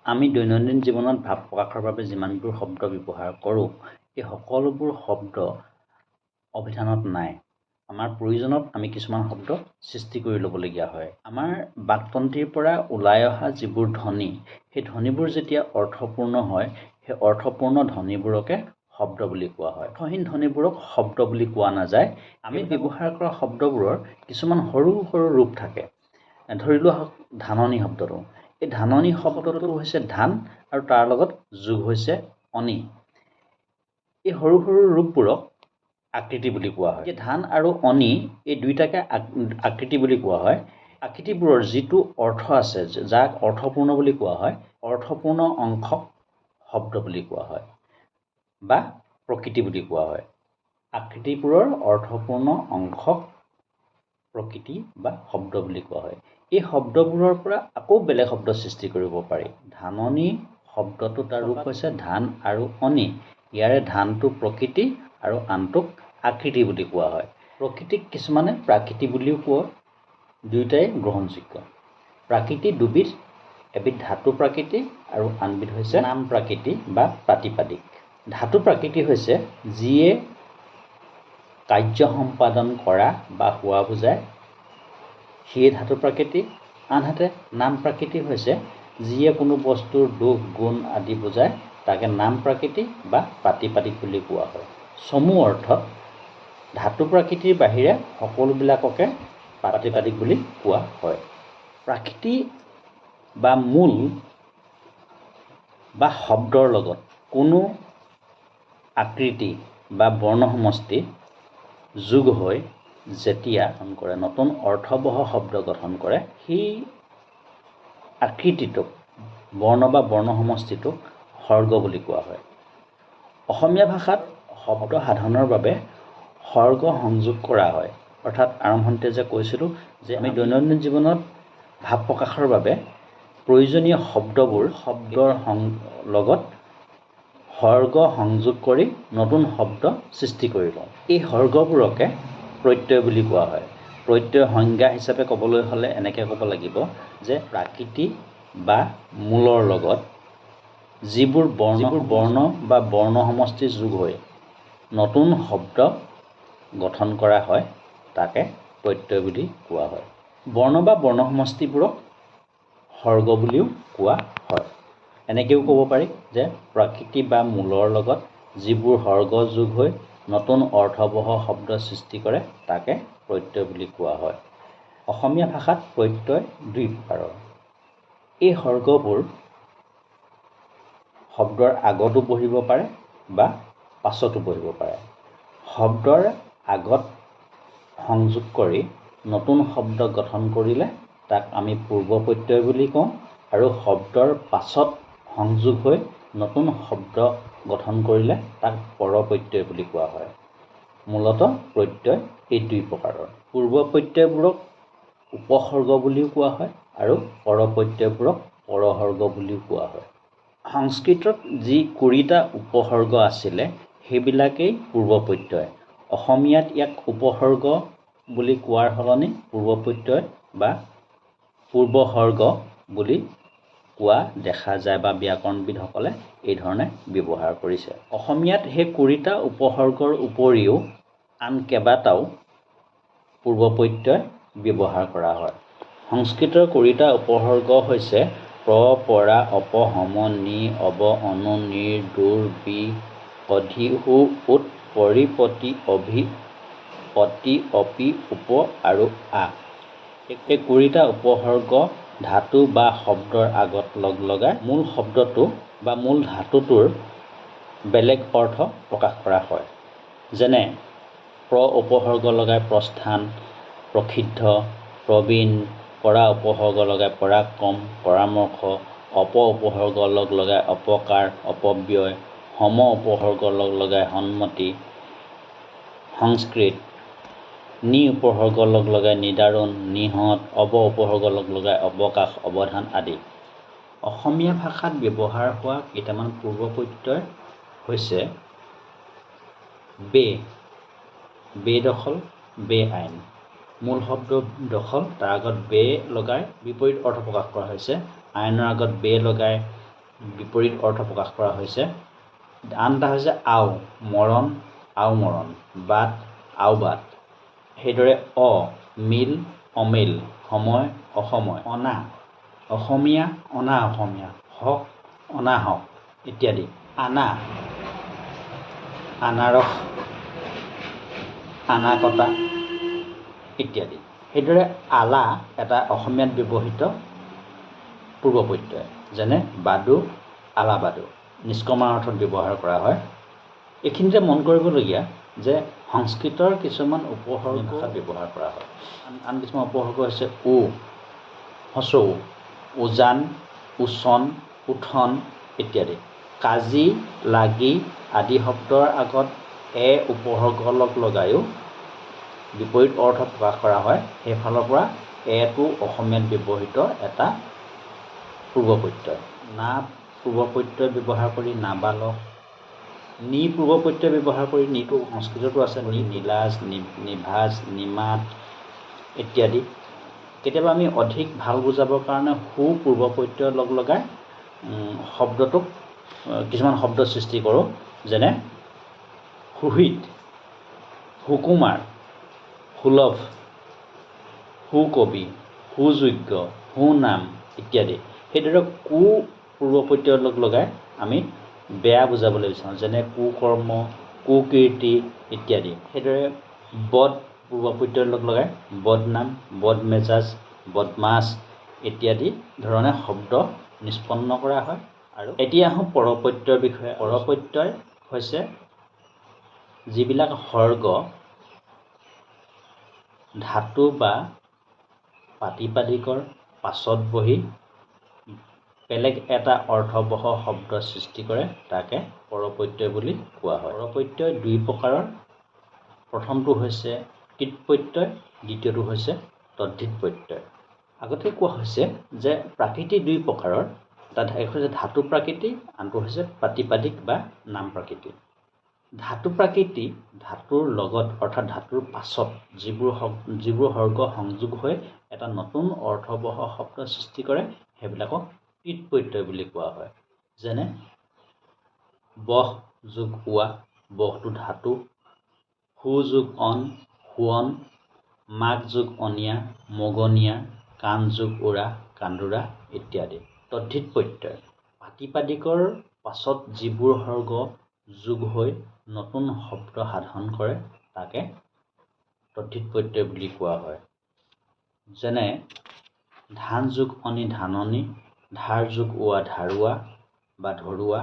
আমি দৈনন্দিন জীৱনত ভাৱ প্ৰকাশৰ বাবে যিমানবোৰ শব্দ ব্যৱহাৰ কৰোঁ এই সকলোবোৰ শব্দ অভিধানত নাই। আমাৰ প্ৰয়োজনত আমি কিছুমান শব্দ সৃষ্টি কৰি ল'বলগীয়া হয়। আমাৰ বাকতন্ত্ৰীৰ পৰা ওলাই অহা যিবোৰ ধ্বনি সেই ধ্বনিবোৰ যেতিয়া অৰ্থপূৰ্ণ হয় সেই অৰ্থপূৰ্ণ ধ্বনিবোৰকে শব্দ বুলি কোৱা হয়। অৰ্থহীন ধ্বনিবোৰক শব্দ বুলি কোৱা নাযায়। আমি ব্যৱহাৰ কৰা শব্দবোৰৰ কিছুমান সৰু সৰু ৰূপ থাকে। ধৰি লোৱা হওক ধাননি শব্দটো। এই ধাননি শব্দটো হৈছে ধান আৰু তাৰ লগত যোগ হৈছে অনি। এই সৰু সৰু ৰূপবোৰক আকৃতি বুলি কোৱা হয়। ধান আৰু অনি এই দুইটাকে আকৃতি বুলি কোৱা হয়। আকৃতিবোৰৰ যিটো অৰ্থ আছে যাক অৰ্থপূৰ্ণ বুলি কোৱা হয়, অৰ্থপূৰ্ণ অংশক শব্দ বুলি কোৱা হয় বা প্ৰকৃতি বুলি কোৱা হয়। আকৃতিবোৰৰ অৰ্থপূৰ্ণ অংশক প্ৰকৃতি বা শব্দ বুলি কোৱা হয়। এই শব্দবোৰৰ পৰা আকৌ বেলেগ শব্দ সৃষ্টি কৰিব পাৰি। ধাননি শব্দটো তাৰ ৰূপ হৈছে ধান আৰু অনি। ইয়াৰে ধানটো প্ৰকৃতি আৰু আনটোক আকৃতি বুলি কোৱা হয়। প্ৰকৃতিক কিছুমানে প্ৰাকৃতি বুলিও কোৱা, দুয়োটাই গ্ৰহণযোগ্য। প্ৰাকৃতি দুবিধ, এবিধ ধাতু প্ৰাকৃতি আৰু আনবিধ হৈছে নাম প্ৰাকৃতি বা প্ৰাতিপাদিক। ধাতু প্ৰাকৃতি হৈছে যিয়ে কাৰ্য সম্পাদন কৰা বা হোৱা বুজায়, সিয়ে ধাতু প্ৰাকৃতি। আনহাতে নাম প্ৰাকৃতি হৈছে যিয়ে কোনো বস্তুৰ দোষ গুণ আদি বুজায়, তাকে নাম প্ৰাকৃতি বা প্ৰাতিপাদিক বুলি কোৱা হয়। চমু অৰ্থত ধাতু প্ৰাকৃতিৰ বাহিৰে সকলোবিলাককে প্ৰাতিপাদিক বুলি কোৱা হয়। প্ৰাকৃতি বা মূল বা শব্দৰ লগত কোনো আকৃতি বা বৰ্ণসমষ্টি যোগ হৈ যেতিয়া নতুন অৰ্থবহ শব্দ গঠন কৰে, সেই আকৃতিটোক বৰ্ণ বা বৰ্ণসমষ্টিটোক সৰ্গ বুলি কোৱা হয়। অসমীয়া ভাষাত শব্দ সাধনৰ বাবে সৰ্গ সংযোগ কৰা হয়। অৰ্থাৎ আৰম্ভণিতে যে কৈছিলোঁ যে আমি দৈনন্দিন জীৱনত ভাৱ প্ৰকাশৰ বাবে প্ৰয়োজনীয় শব্দবোৰ শব্দৰ লগত সৰ্গ সংযোগ কৰি নতুন শব্দ সৃষ্টি কৰি লওঁ। এই সৰ্গবোৰকে প্ৰত্যয় বুলি কোৱা হয়। প্ৰত্যয় সংজ্ঞা হিচাপে ক'বলৈ হ'লে এনেকৈ ক'ব লাগিব যে প্ৰাকৃতি বা মূলৰ লগত যিবোৰ বৰ্ণ বা বৰ্ণ সমষ্টি যোগ হৈ নতুন শব্দ গঠন কৰা হয় তাকে প্ৰত্যয় বুলি কোৱা হয়। বৰ্ণ বা বৰ্ণ সমষ্টিবোৰক সৰ্গ বুলিও কোৱা হয়। এনেকৈও ক'ব পাৰি যে প্ৰাকৃতি বা মূলৰ লগত যিবোৰ সৰ্গ যোগ হৈ নতুন অৰ্থবহ শব্দ সৃষ্টি কৰে তাকে প্ৰত্যয় বুলি কোৱা হয়। অসমীয়া ভাষাত প্ৰত্যয় দুই প্ৰকাৰৰ। এই সৰ্গবোৰ শব্দৰ আগতো বহিব পাৰে বা পাছতো বহিব পাৰে। শব্দৰ আগত সংযোগ কৰি নতুন শব্দ গঠন কৰিলে তাক আমি পূৰ্ব প্ৰত্যয় বুলি কওঁ, আৰু শব্দৰ পাছত সংযোগ হৈ নতুন শব্দ গঠন কৰিলে তাক পৰ প্ৰত্যয় বুলি কোৱা হয়। মূলতঃ প্ৰত্যয় এই দুই প্ৰকাৰৰ। পূৰ্ব প্ৰত্যয়বোৰক উপসৰ্গ বুলিও কোৱা হয় আৰু পৰ প্ৰত্যয়বোৰক পৰসৰ্গ বুলিও কোৱা হয়। সংস্কৃতত যি 20টা উপসৰ্গ আছিলে সেইবিলাকেই পূৰ্ব প্ৰত্যয়। অসমীয়াত ইয়াক উপসৰ্গ বুলি কোৱাৰ সলনি পূৰ্ব প্ৰত্যয় বা পূৰ্বসৰ্গ বুলি কোৱা দেখা যায় বা ব্যাকৰণবিদসকলে এই ধৰণে ব্যৱহাৰ কৰিছে। অসমীয়াত সেই 20টা উপসৰ্গৰ উপৰিও আন কেইবাটাও পূৰ্ব প্ৰত্যয় ব্যৱহাৰ কৰা হয়। সংস্কৃতৰ 20টা উপসৰ্গ হৈছে প্ৰ, পৰা, অপ, হম, নি, অব, অনু, নিৰ, দোৰ, বি, অধি, উ, উত, পৰি, পতি, অভি, অতি, অপি, উপ আৰু আ। এই 20টা উপসৰ্গ ধাতু বা শব্দৰ আগত লগাই মূল শব্দটো বা মূল ধাতুটোৰ বেলেগ অৰ্থ প্ৰকাশ কৰা হয়। যেনে প্ৰ উপসৰ্গ লগাই প্ৰস্থান, প্ৰসিদ্ধ, প্ৰবীণ, পৰা উপসৰ্গ লগাই পৰাক্ৰম, পৰামৰ্শ, অপ উপসৰ্গ লগাই অপকাৰ, অপব্যয়, হম উপসৰ্গ লগাই সন্মতি, সংস্কৃত, নি উপসৰ্গ লগাই নিদাৰুণ, নিহত, অব উপসৰ্গ লগাই অৱকাশ, অৱধান আদি। অসমীয়া ভাষাত ব্যৱহাৰ হোৱা কেইটামান পূৰ্ব প্ৰত্যয় হৈছে বে, বেদখল, বেআইন। মূল শব্দ দখল, তাৰ আগত বে লগাই বিপৰীত অৰ্থ প্ৰকাশ কৰা হৈছে। আইনৰ আগত বে লগাই বিপৰীত অৰ্থ প্ৰকাশ কৰা হৈছে। আন এটা হৈছে আও, মৰণ, আও মৰণ, বাট, আও বাট। সেইদৰে অ, মিল, অমিল, সময়, অসময়, অনা, অসমীয়া, অনা অসমীয়া, হক, অনাহক ইত্যাদি। আনা, আনাৰস, আনাকটা ইত্যাদি। সেইদৰে আলা এটা অসমীয়াত ব্যৱহৃত পূৰ্ব প্ৰত্যয়, যেনে বাদু, আলাবাদু নিষ্কৰ্মাৰ অৰ্থত ব্যৱহাৰ কৰা হয়। এইখিনিতে মন কৰিবলগীয়া যে সংস্কৃতৰ কিছুমান উপসৰ্গ ভাষাত ব্যৱহাৰ কৰা হয়। আন কিছুমান উপসৰ্গ হৈছে উ, হচৌ, উজান, উচন, উঠন ইত্যাদি। কাজি, লাগি আদি শব্দৰ আগত উপসৰ্গ লগায়ো বিপৰীত অৰ্থ প্ৰকাশ কৰা হয়। সেইফালৰ পৰা এটো অসমীয়াত ব্যৱহৃত এটা পূৰ্ব প্ৰত্যয়। না পূৰ্ব প্ৰত্যয় ব্যৱহাৰ কৰি নাবালক, নি পূৰ্ব প্ৰত্যয় ব্যৱহাৰ কৰি, নিটো সংস্কৃততো আছে, নি, নীলাজ, নিভাজ, নিমাত ইত্যাদি। কেতিয়াবা আমি অধিক ভাল বুজাবৰ কাৰণে সু পূৰ্ব প্ৰত্যয় লগাই শব্দটোক কিছুমান শব্দ সৃষ্টি কৰোঁ, যেনে সুহিত, সুকুমাৰ, সুলভ, সুকবি, সুযোগ্য, সুনাম ইত্যাদি। সেইদৰে কু পূৰ্ব প্ৰত্যয় লগাই আমি বেয়া বুজাবলৈ বিচাৰোঁ, যেনে কুকৰ্ম, কুকীৰ্তি ইত্যাদি। সেইদৰে বদ পূৰ্ব প্ৰত্যয় লগাই বদনাম, বদমেজাজ, বদমাছ ইত্যাদি ধৰণে শব্দ নিষ্পন্ন কৰা হয়। আৰু এতিয়া আহোঁ পৰপ্ৰত্যয়ৰ বিষয়ে। পৰপ্ৰত্যয় হৈছে যিবিলাক সৰ্গ ধাতু বা প্ৰাতিপাদিকৰ পাছত বহি বেলেগ এটা অৰ্থবহ শব্দ সৃষ্টি কৰে, তাকে পৰপ্ৰত্যয় বুলি কোৱা হয়। পৰপ্ৰত্যয় দুই প্ৰকাৰৰ। প্ৰথমটো হৈছে কৃত প্ৰত্যয়, দ্বিতীয়টো হৈছে তদ্ধিত প্ৰত্যয়। আগতে কোৱা হৈছে যে প্ৰাকৃতি দুই প্ৰকাৰৰ, এক হৈছে ধাতু প্ৰাকৃতি, আনটো হৈছে প্ৰাতিপাদিক বা নাম প্ৰাকৃতি। ধাতু প্ৰাকৃতি ধাতুৰ লগত অৰ্থাৎ ধাতুৰ পাছত যিবোৰ সৰ্গ সংযোগ হৈ এটা নতুন অৰ্থবহ শব্দ সৃষ্টি কৰে, সেইবিলাকক কৃত প্ৰত্যয় বুলি কোৱা হয়। যেনে বহ যোগ ওৱা, বহটো ধাতু, সু যোগ অন, সোৱন, মাগ যোগ অনিয়া, মগনিয়া, কাণ যোগ উৰা, কান্দোৰা ইত্যাদি। তদ্ধিত প্ৰত্যয় প্ৰাতিপাদিকৰ পাছত যিবোৰ সৰ্গ যোগ হৈ নতুন শব্দ সাধন কৰে, তাকে তদ্ধিত প্ৰত্যয় বুলি কোৱা হয়। যেনে ধান যোগ অনি ধাননি, ধাৰ যোগ ওৱা ধাৰুৱা বা ধৰুৱা,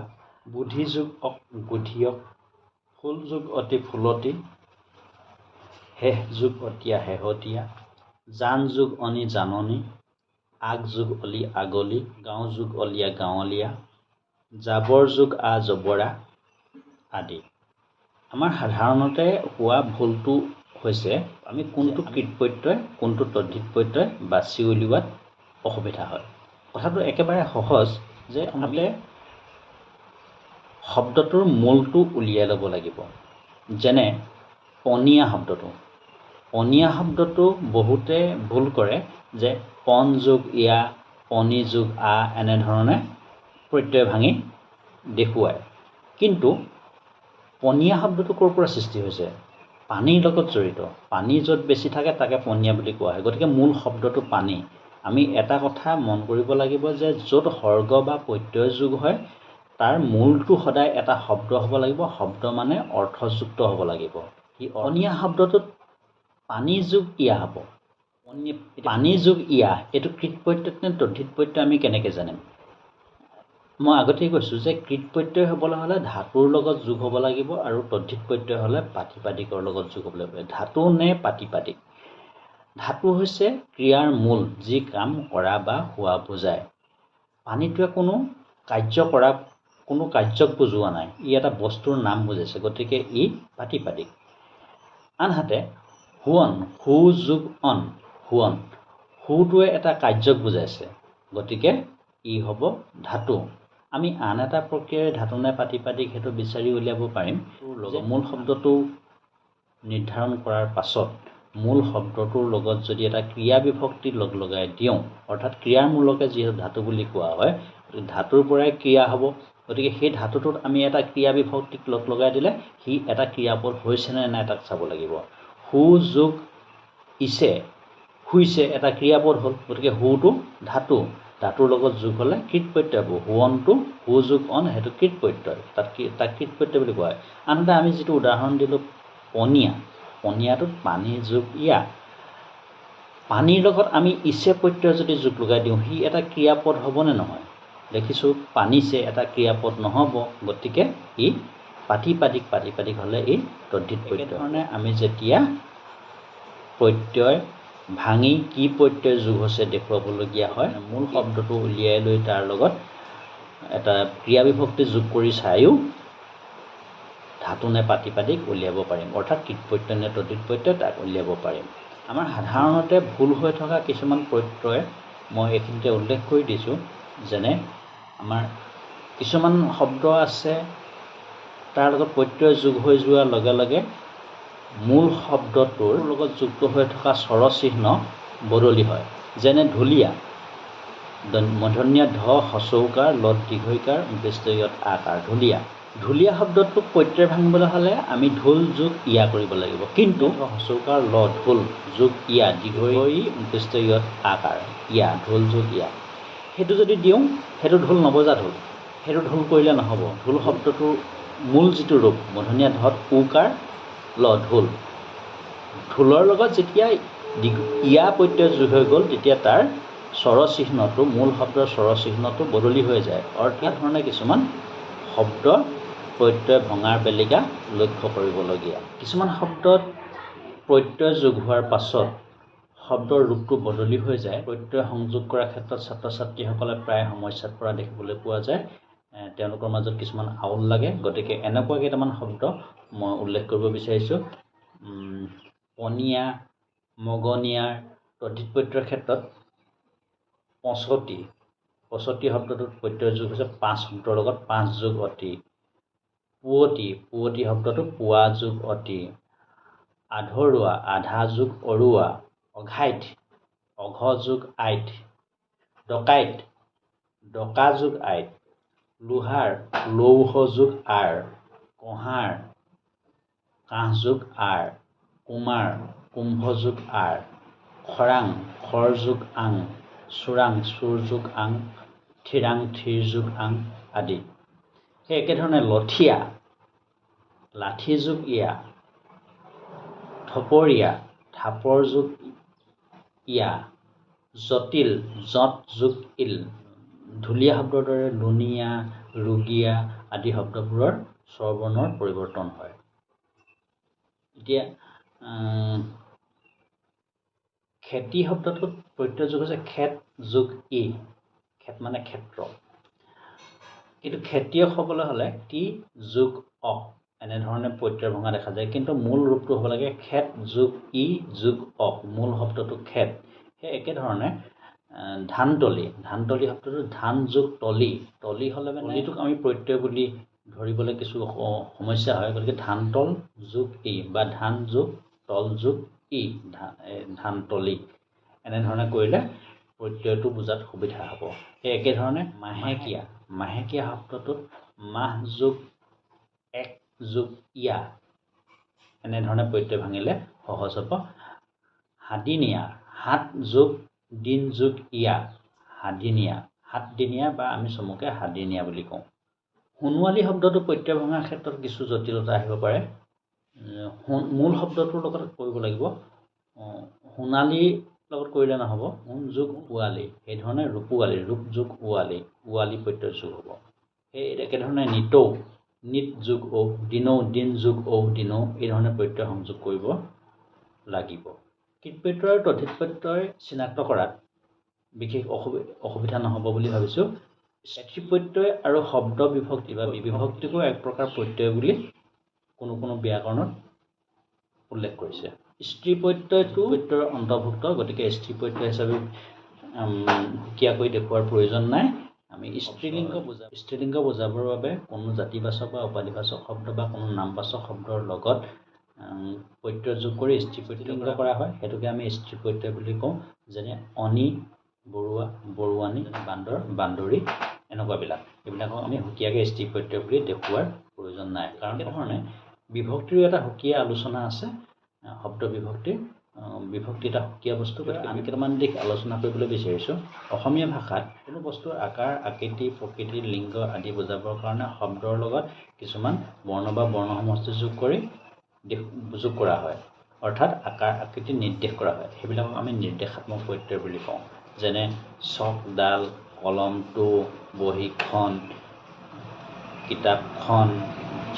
বুধি যোগ অক বুধিয়ক, ফুল যোগ অতি ফুলতি, শেষ যোগ অতিয়া শেহতীয়া, জান যোগ অনি জাননী, আগ যোগ অলি আগলি, গাঁও যোগ অলিয়া গাঁৱলীয়া, জাবৰ যোগ জবৰা আদি। আমাৰ সাধাৰণতে হোৱা ভুলটো হৈছে আমি কোনটো কৃত প্ৰত্যয় কোনটো তদ্ধিত প্ৰত্যয় বাছি উলিওৱাত অসুবিধা হয়। কথাটো একেবাৰে সহজ যে আমি শব্দটোৰ মূলটো উলিয়াই ল'ব লাগিব। যেনে পনীয়া শব্দটো, পনীয়া শব্দটো বহুতে ভুল কৰে যে পন যোগ ইয়া, পনি যোগ আ এনেধৰণে প্ৰত্যয় ভাঙি দেখুৱায়। কিন্তু পনীয়া শব্দটো ক'ৰ পৰা সৃষ্টি হৈছে? পানীৰ লগত জড়িত। পানী য'ত বেছি থাকে তাকে পনীয়া বুলি কোৱা হয়। গতিকে মূল শব্দটো পানী। আমি এটা কথা মন কৰিব লাগিব যে য'ত সৰ্গ বা প্ৰত্যয় যোগ হয় তাৰ মূলটো সদায় এটা শব্দ হ'ব লাগিব। শব্দ মানে অৰ্থযুক্ত হ'ব লাগিব। পনীয়া শব্দটোত পানী যোগ ইয়া হ'ব। পানী যোগ ইয়া এইটো কৃত প্ৰত্যয় নে তদ্ধিত প্ৰত্যয় আমি কেনেকৈ জানিম? মই আগতেই কৈছোঁ যে কৃত প্ৰত্যয় হ'বলৈ হ'লে ধাতুৰ লগত যোগ হ'ব লাগিব আৰু তদ্ধিত প্ৰত্যয় হ'লে প্ৰাতিপাদিকৰ লগত যোগ হ'ব লাগিব। ধাতু নে প্ৰাতিপাদিক? ধাতু হৈছে ক্ৰিয়াৰ মূল, যি কাম কৰা বা হোৱা বুজায়। পানীটোৱে কোনো কাৰ্যক বুজোৱা নাই, ই এটা বস্তুৰ নাম বুজাইছে, গতিকে ই প্ৰাতিপাদিক। আনহাতে সোৱন, সু যোগ অন, সোৱন, সুটোৱে এটা কাৰ্যক বুজাইছে, গতিকে ই হ'ব ধাতু। আমি আন এটা প্ৰক্ৰিয়াৰে ধাতু নে প্ৰাতিপাদিক সেইটো বিচাৰি উলিয়াব পাৰিম। মূল শব্দটো নিৰ্ধাৰণ কৰাৰ পাছত মূল শব্দটোৰ লগত যদি এটা ক্ৰিয়া বিভক্তি লগাই দিওঁ, অৰ্থাৎ ক্ৰিয়াৰ মূলকে যিহেতু ধাতু বুলি কোৱা হয়, ধাতুৰ পৰাই ক্ৰিয়া হ'ব গতিকে সেই ধাতুটোত আমি এটা ক্ৰিয়া বিভক্তিক লগাই দিলে সি এটা ক্ৰিয়াপদ হৈছে নে নাই তাক চাব লাগিব হু যোগ ইছে শুইছে এটা ক্ৰিয়াপদ হ'ল গতিকে হুটো ধাতুৰ লগত যোগ হ'লে কৃত প্ৰত্যয় হ'ব হুৱনটো হু যোগ অন সেইটো কৃত প্ৰত্যয় তাক কৃত প্ৰত্যয় বুলি কোৱা হয় আনহাতে আমি যিটো উদাহৰণ দিলোঁ পনীয়াটোত পানী যোগ ইয়া পানীৰ লগত আমি ইছে প্ৰত্যয় যদি যোগ লগাই দিওঁ সি এটা ক্ৰিয়াপদ হ'বনে নহয় দেখিছোঁ পানীছে এটা ক্ৰিয়াপদ নহ'ব গতিকে ই পাতিপাদিক হ'লে ই তদ্ধিত প্ৰত্যয় ধৰণে আমি যেতিয়া প্ৰত্যয় ভাঙি কি প্ৰত্যয় যোগ হৈছে দেখুৱাবলগীয়া হয় মূল শব্দটো উলিয়াই লৈ তাৰ লগত এটা ক্ৰিয়া বিভক্তি যোগ কৰি চায়ো ধাতু নে পাতিপাদিক উলিয়াব পাৰিম অৰ্থাৎ কৃত প্ৰত্যয় নে তদ্ধিত প্ৰত্যয় তাক উলিয়াব পাৰিম আমাৰ সাধাৰণতে ভুল হৈ থকা কিছুমান প্ৰত্যয় মই এইখিনিতে উল্লেখ কৰি দিছোঁ যেনে আমাৰ কিছুমান শব্দ আছে তাৰ লগত প্ৰত্যয় যোগ হৈ যোৱাৰ লগে লগে মূল শব্দটোৰ লগত যুক্ত হৈ থকা স্বৰচিহ্ন বদলি হয় যেনে ঢুলীয়া মূৰ্ধন্য ধ হচৌকাৰ লত দীৰ্ঘইকাৰ ব্যস্তয়ত আকাৰ ঢুলীয়া শব্দটোক প্ৰত্যয় ভাঙিবলৈ হ'লে আমি ঢোল যোগ ইয়া কৰিব লাগিব কিন্তু হচৌকাৰ ল ঢোল যোগ ইয়া দীৰ্ঘই ব্যস্তয়ত আকাৰ ইয়া ঢোল যোগ ইয়া সেইটো যদি দিওঁ সেইটো ঢোল নবজা ঢোল সেইটো ঢোল কৰিলে নহ'ব ঢোল শব্দটোৰ মূল যিটো ৰূপ মূৰ্ধন্য ধত উকাৰ ল ঢোলৰ লগত যেতিয়া ইয়া প্ৰত্যয় যোগ হৈ গ'ল তেতিয়া তাৰ স্বৰচিহ্নটো মূল শব্দৰ স্বৰচিহ্নটো বদলি হৈ যায় অৰ্থাৎ ধৰণে কিছুমান শব্দ প্ৰত্যয় ভঙাৰ বেলিকা লক্ষ্য কৰিবলগীয়া কিছুমান শব্দত প্ৰত্যয় যোগ হোৱাৰ পাছত শব্দৰ ৰূপটো বদলি হৈ যায় প্ৰত্যয় সংযোগ কৰাৰ ক্ষেত্ৰত ছাত্ৰ ছাত্ৰীসকলে প্ৰায় সমস্যাত পৰা দেখিবলৈ পোৱা যায় তেওঁলোকৰ মাজত কিছুমান আউল লাগে গতিকে এনেকুৱা কেইটামান শব্দ মই উল্লেখ কৰিব বিচাৰিছোঁ পনীয়া মগনীয়াৰ তদ্ধিত প্ৰত্যয়ৰ ক্ষেত্ৰত পচতি শব্দটোত প্ৰত্যয় যোগ হৈছে 5 শব্দৰ লগত 5 যোগ অতি পুৱতি শব্দটো পুৱা যোগ অতি আধৰুৱা আধা যোগ অৰুৱা অঘাইত অঘ যোগ আইত ডকাইত ডকা যোগ আইত লোহাৰ লৌহ যোগ আৰ কহাৰ কাঁহ যোগ আৰ কুমাৰ কুম্ভ যোগ আৰ খৰাং খৰ যোগ আং চোৰাং চুৰ যোগ আং থিৰাং থিৰ যোগ আং আদি সেই একেধৰণে লথিয়া লাঠি যোগ ইয়া থপৰীয়া থাপৰ যোগ ইয়া জটিল জট যোগ ইল ঢুলীয়া শব্দৰ দৰে লুণীয়া ৰুগীয়া আদি শব্দবোৰৰ স্বৰবৰ্ণৰ পৰিৱৰ্তন হয় এতিয়া খেতি শব্দটোত প্ৰত্যয় যোগ হৈছে খেত যোগ ই খেত মানে ক্ষেত্ৰ কিন্তু খেতিয়ক হ'বলৈ হ'লে টি যোগ অ এনেধৰণে প্ৰত্যয় ভঙা দেখা যায় কিন্তু মূল ৰূপটো হ'ব লাগে খেত যোগ ই যোগ অ মূল শব্দটো খেত সেই একেধৰণে ধানতলি শব্দটো ধান যোগ তলি হ'লে মানে তলিটোক আমি প্ৰত্যয় বুলি ধৰিবলৈ কিছু সমস্যা হয় গতিকে ধানতল যোগ ই বা ধান যোগ তল যোগ ই ধানতলি এনেধৰণে কৰিলে প্ৰত্যয়টো বুজাত সুবিধা হ'ব সেই একেধৰণে মাহেকীয়া শব্দটোত মাহ যোগ এক যোগ ইয়া এনেধৰণে প্ৰত্যয় ভাঙিলে সহজ হ'ব হাদিনীয়া হাত যোগ দিন যোগ ইয়া সাতদিনীয়া বা আমি চমুকে হাদিনীয়া বুলি কওঁ সোণোৱালী শব্দটো প্ৰত্যয় ভঙাৰ ক্ষেত্ৰত কিছু জটিলতা আহিব পাৰে মূল শব্দটোৰ লগত কৰিব লাগিব সোণালী লগত কৰিলে নহ'ব সোণ যোগ পোৱালী সেইধৰণে ৰূপোৱালী ৰূপ যোগ ওৱালী প্ৰত্যয় যোগ হ'ব সেই একেধৰণে নিতৌ নিত যোগ ঔ দিনৌ দিন যোগ ঔ দিনৌ এই ধৰণে প্ৰত্যয় সংযোগ কৰিব লাগিব কৃত প্ৰত্যয় আৰু তদ্ধিত প্ৰত্যয় চিনাক্ত কৰাত বিশেষ অসুবিধা নহ'ব বুলি ভাবিছোঁ স্ত্ৰী প্ৰত্যয় আৰু শব্দ বিভক্তি বা বিভক্তিকো এক প্ৰকাৰ প্ৰত্যয় বুলি কোনো ব্যাকৰণত উল্লেখ কৰিছে স্ত্ৰী প্ৰত্যয়টো প্ৰত্যয়ৰ অন্তৰ্ভুক্ত গতিকে স্ত্ৰী প্ৰত্যয় হিচাপে সুকীয়াকৈ দেখুওৱাৰ প্ৰয়োজন নাই আমি স্ত্ৰীলিংগ বুজাবৰ বাবে কোনো জাতিবাচক বা উপাধিবাচক শব্দ বা কোনো নামবাচক শব্দৰ লগত প্ৰত্যয় যোগ কৰি স্ত্ৰী প্ৰত্যয় কৰা হয় সেইটোকে আমি স্ত্ৰী প্ৰত্যয় বুলি কওঁ যেনে অনি বৰুৱা বৰুৱানী বান্দৰ বান্দৰী এনেকুৱাবিলাক এইবিলাকক আমি সুকীয়াকৈ স্ত্ৰী প্ৰত্যয় বুলি দেখুওৱাৰ প্ৰয়োজন নাই। কাৰণ এইধৰণে বিভক্তিৰো এটা সুকীয়া আলোচনা আছে। শব্দ বিভক্তি এটা সুকীয়া বস্তু। গতিকে আমি কেইটামান দিশ আলোচনা কৰিবলৈ বিচাৰিছোঁ। অসমীয়া ভাষাত কোনো বস্তুৰ আকাৰ, আকৃতি, প্ৰকৃতি, লিংগ আদি বুজাবৰ কাৰণে শব্দৰ লগত কিছুমান বৰ্ণ বা বৰ্ণসমষ্টি যোগ কৰা হয়। অৰ্থাৎ আকাৰ, আকৃতি নিৰ্দেশ কৰা হয়। সেইবিলাকক আমি নিৰ্দেশাত্মক প্ৰত্যয় বুলি কওঁ। যেনে চক, ডাল, কলমটো, বহীখন, কিতাপখন,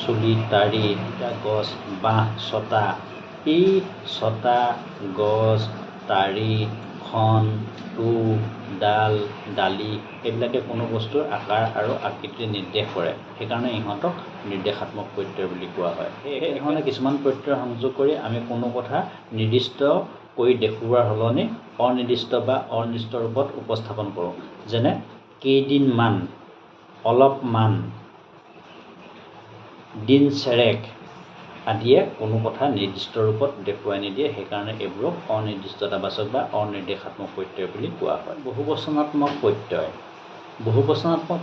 চুলি, তাৰি, গছ, বাঁহ, ছটা। এই ছটা, গছ, তাৰি, খন, টো, ডাল, ডালি এইবিলাকে কোনো বস্তুৰ আকাৰ আৰু আকৃতি নিৰ্দেশ কৰে। সেইকাৰণে ইহঁতক নিৰ্দেশাত্মক প্ৰত্যয় বুলি কোৱা হয়। সেইধৰণে কিছুমান প্ৰত্যয় সংযোগ কৰি আমি কোনো কথা নিৰ্দিষ্ট কৰি দেখুওৱাৰ সলনি অনিৰ্দিষ্ট বা অনিৰ্দিষ্ট ৰূপত উপস্থাপন কৰোঁ। যেনে কেইদিনমান, অলপমান, দিন চেৰেক আদিয়ে কোনো কথা নিৰ্দিষ্ট ৰূপত দেখুৱাই নিদিয়ে। সেইকাৰণে এইবোৰক অনিৰ্দিষ্টতাবাচক বা অনিৰ্দেশাত্মক প্ৰত্যয় বুলি কোৱা হয়। বহুবচনাত্মক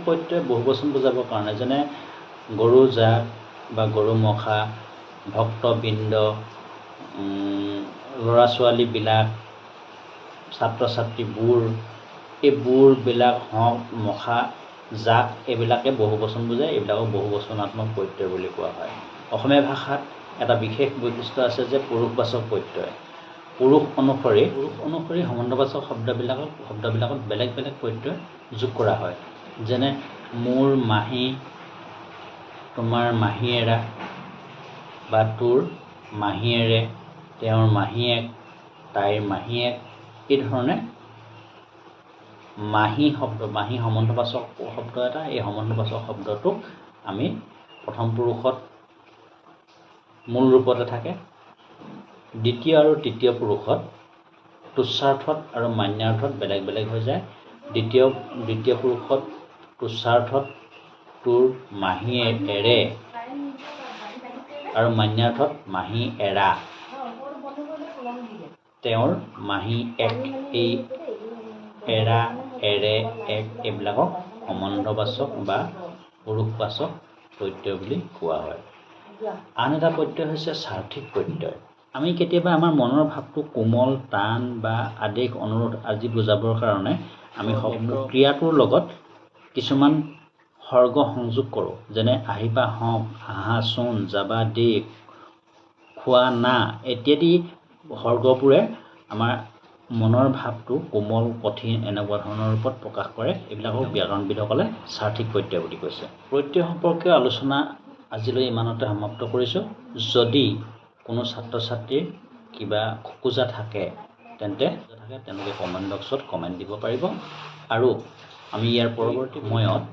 প্ৰত্যয় বহুবচন বুজাবৰ কাৰণে, যেনে গৰু জাক বা গৰু মখা, ভক্তবৃন্দ, ল'ৰা ছোৱালীবিলাক, ছাত্ৰ ছাত্ৰীবোৰ, এই বোৰবিলাক, হওক, মখা, জাক এইবিলাকে বহুবচন বুজায়। এইবিলাকক বহুবচনাত্মক প্ৰত্যয় বুলি কোৱা হয়। অসমীয়া ভাষাত এটা বিশেষ বৈশিষ্ট্য আছে যে পুৰুষবাচক প্ৰত্যয়। পুৰুষ অনুসৰি সম্বন্ধবাচক শব্দবিলাকত বেলেগ বেলেগ প্ৰত্যয় যোগ কৰা হয়। যেনে মোৰ মাহী, তোমাৰ মাহীয়েৰা বা তোৰ মাহীয়েৰে, তেওঁৰ মাহীয়েক, তাইৰ মাহীয়েক। এই ধৰণে মাহী সম্বন্ধবাচক শব্দ এটা। এই সম্বন্ধবাচক শব্দটোক আমি প্ৰথম পুৰুষত মূল ৰূপতে থাকে, দ্বিতীয় আৰু তৃতীয় পুৰুষত তুচ্ছাৰ্থত আৰু মান্যাৰ্থত বেলেগ বেলেগ হৈ যায়। দ্বিতীয় পুৰুষত তুচ্ছাৰ্থত তোৰ মাহীয়েৰে আৰু মান্যাৰ্থত মাহী এৰা, তেওঁৰ মাহী এক। এই এৰা, এৰে, এক এইবিলাকক সম্বন্ধবাচক বা পুৰুষবাচক প্ৰত্যয় বুলি কোৱা হয়। আন এটা প্ৰত্যয় হৈছে সাৰ্থিক প্ৰত্যয়। আমি কেতিয়াবা আমাৰ মনৰ ভাৱটো কোমল, টান বা আদেশ, অনুৰোধ আদি বুজাবৰ কাৰণে আমি ক্ৰিয়াটোৰ লগত কিছুমান সৰ্গ সংযোগ কৰোঁ। যেনে আহিবা হওক, আহাচোন, যাবা দে, খোৱা না ইত্যাদি সৰ্গবোৰে আমাৰ মনৰ ভাৱটো কোমল, কঠিন এনেকুৱা ধৰণৰ ৰূপত প্ৰকাশ কৰে। এইবিলাকক ব্যাকৰণবিদসকলে সাৰ্থিক প্ৰত্যয় বুলি কৈছে। প্ৰত্যয় সম্পৰ্কীয় আলোচনা আজিলৈ ইমানতে সমাপ্ত কৰিছোঁ। যদি কোনো ছাত্ৰ ছাত্ৰীৰ কিবা খোকোজা থাকে তেন্তে তেওঁলোকে কমেণ্ট বক্সত কমেণ্ট দিব পাৰিব। আৰু আমি ইয়াৰ পৰৱৰ্তী সময়ত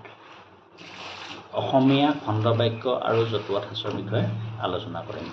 অসমীয়া খণ্ডবাক্য আৰু জতুৱা ঠাঁচৰ বিষয়ে আলোচনা কৰিম।